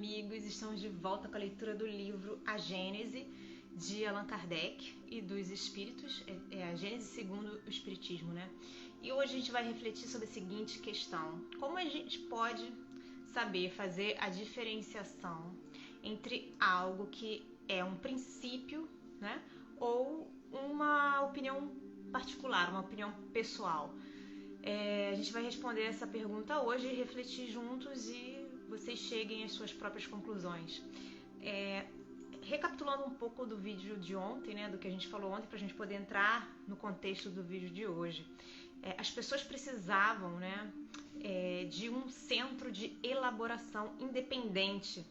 amigos, estamos de volta com a leitura do livro A Gênese, de Allan Kardec e dos Espíritos, a Gênese segundo o Espiritismo, né? E hoje a gente vai refletir sobre a seguinte questão: como a gente pode saber fazer a diferenciação entre algo que é um princípio, né, ou uma opinião particular, uma opinião pessoal? A gente vai responder essa pergunta hoje e refletir juntos e vocês cheguem às suas próprias conclusões. Recapitulando um pouco do vídeo de ontem, né, do que a gente falou ontem, para a gente poder entrar no contexto do vídeo de hoje. As pessoas precisavam, né, de um centro de elaboração independente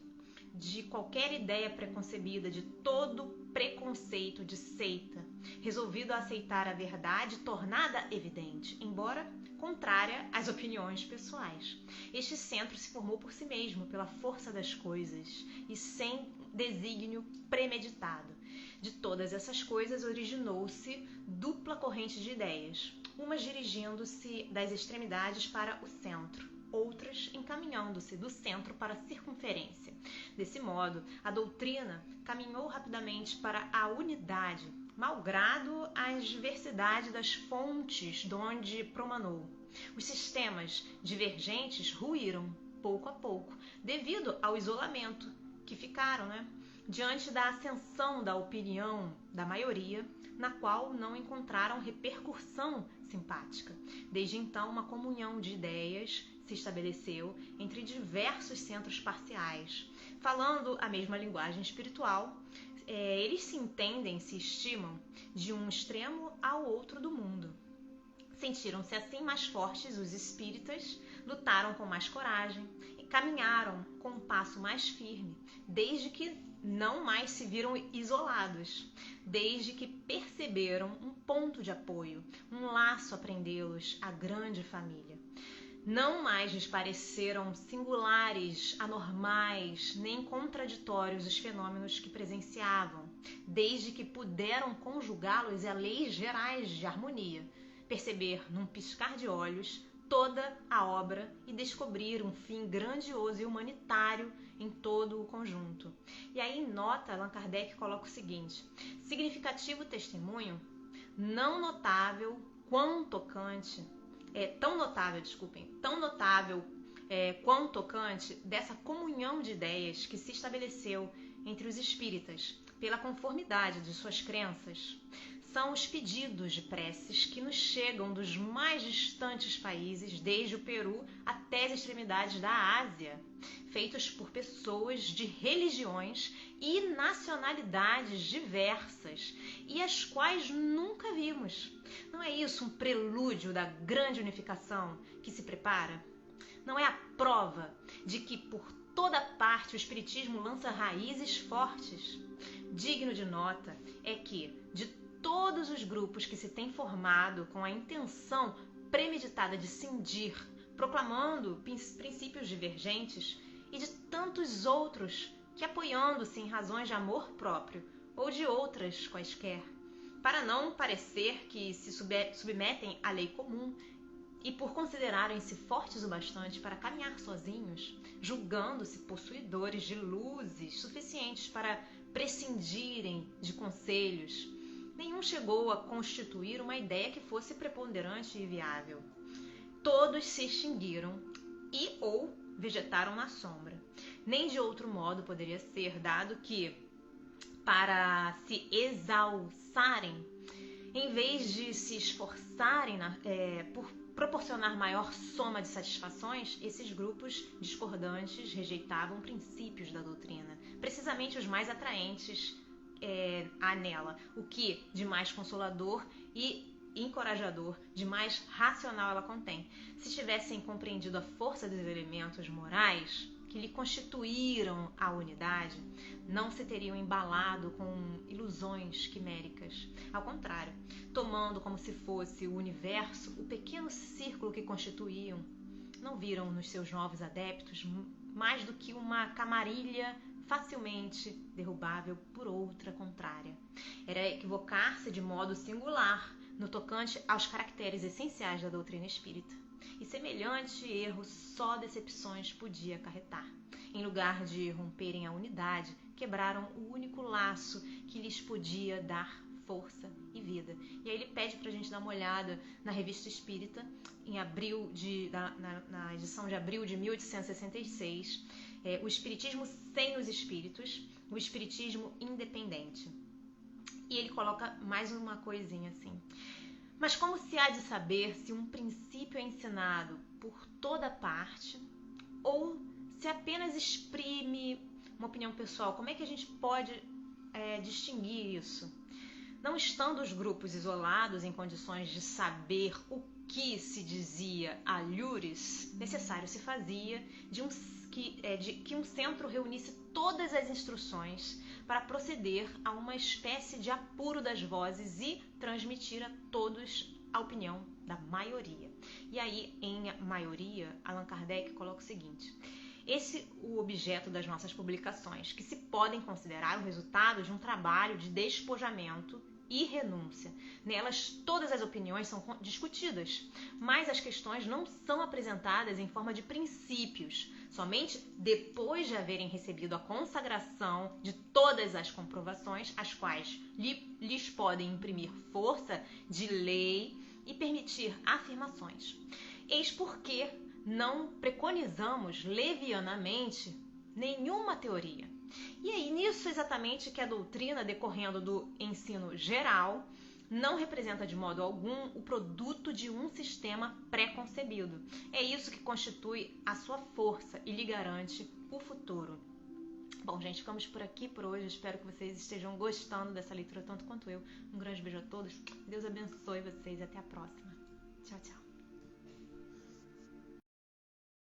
de qualquer ideia preconcebida, de todo preconceito de seita, resolvido a aceitar a verdade tornada evidente, embora contrária às opiniões pessoais. Este centro se formou por si mesmo, pela força das coisas e sem desígnio premeditado. De todas essas coisas originou-se dupla corrente de ideias, umas dirigindo-se das extremidades para o centro, outras encaminhando-se do centro para a circunferência. Desse modo, a doutrina caminhou rapidamente para a unidade, malgrado as diversidades das fontes donde promanou. Os sistemas divergentes ruíram pouco a pouco, devido ao isolamento que ficaram, né, diante da ascensão da opinião da maioria, na qual não encontraram repercussão simpática. Desde então, uma comunhão de ideias se estabeleceu entre diversos centros parciais. Falando a mesma linguagem espiritual, eles se entendem, se estimam de um extremo ao outro do mundo. Sentiram-se assim mais fortes os espíritas, lutaram com mais coragem e caminharam com um passo mais firme, desde que não mais se viram isolados, desde que perceberam um ponto de apoio, um laço a prendê-los à grande família. Não mais lhes pareceram singulares, anormais, nem contraditórios os fenômenos que presenciavam, desde que puderam conjugá-los a leis gerais de harmonia, perceber num piscar de olhos toda a obra e descobrir um fim grandioso e humanitário em todo o conjunto. E aí, em nota, Allan Kardec coloca o seguinte: significativo testemunho, tão notável quão tocante dessa comunhão de ideias que se estabeleceu entre os espíritas pela conformidade de suas crenças, são os pedidos de preces que nos chegam dos mais distantes países, desde o Peru até as extremidades da Ásia, feitos por pessoas de religiões e nacionalidades diversas, e as quais nunca vimos. Não é isso um prelúdio da grande unificação que se prepara? Não é a prova de que por toda parte o Espiritismo lança raízes fortes? Digno de nota é que, de todos os grupos que se têm formado com a intenção premeditada de cindir, proclamando princípios divergentes, e de tantos outros que, apoiando-se em razões de amor próprio ou de outras quaisquer, para não parecer que se submetem à lei comum e por considerarem-se fortes o bastante para caminhar sozinhos, julgando-se possuidores de luzes suficientes para prescindirem de conselhos, nenhum chegou a constituir uma ideia que fosse preponderante e viável. Todos se extinguiram e ou vegetaram na sombra. Nem de outro modo poderia ser, dado que, para se exalçarem, em vez de se esforçarem por proporcionar maior soma de satisfações, esses grupos discordantes rejeitavam princípios da doutrina, precisamente os mais atraentes há nela, o que de mais consolador e encorajador, de mais racional ela contém. Se tivessem compreendido a força dos elementos morais que lhe constituíram a unidade, não se teriam embalado com ilusões quiméricas. Ao contrário, tomando como se fosse o universo o pequeno círculo que constituíam, não viram nos seus novos adeptos mais do que uma camarilha facilmente derrubável por outra contrária. Era equivocar-se de modo singular no tocante aos caracteres essenciais da doutrina espírita. E semelhante erro só decepções podia acarretar. Em lugar de romperem a unidade, quebraram o único laço que lhes podia dar força e vida. E aí ele pede pra gente dar uma olhada na Revista Espírita, na edição de abril de 1866, o Espiritismo sem os Espíritos, o Espiritismo independente. E ele coloca mais uma coisinha assim. Mas como se há de saber se um princípio é ensinado por toda parte ou se apenas exprime uma opinião pessoal? Como é que a gente pode distinguir isso? Não estando os grupos isolados em condições de saber o que se dizia a lures, necessário se fazia que um centro reunisse todas as instruções para proceder a uma espécie de apuro das vozes e transmitir a todos a opinião da maioria. E aí, em maioria, Allan Kardec coloca o seguinte: esse é o objeto das nossas publicações, que se podem considerar o resultado de um trabalho de despojamento e renúncia. Nelas, todas as opiniões são discutidas, mas as questões não são apresentadas em forma de princípios. Somente depois de haverem recebido a consagração de todas as comprovações, as quais lhes podem imprimir força de lei e permitir afirmações. Eis porque não preconizamos levianamente nenhuma teoria. E aí, nisso exatamente que a doutrina, decorrendo do ensino geral, não representa de modo algum o produto de um sistema pré-concebido. É isso que constitui a sua força e lhe garante o futuro. Bom, gente, ficamos por aqui por hoje. Espero que vocês estejam gostando dessa leitura tanto quanto eu. Um grande beijo a todos. Deus abençoe vocês e até a próxima. Tchau, tchau.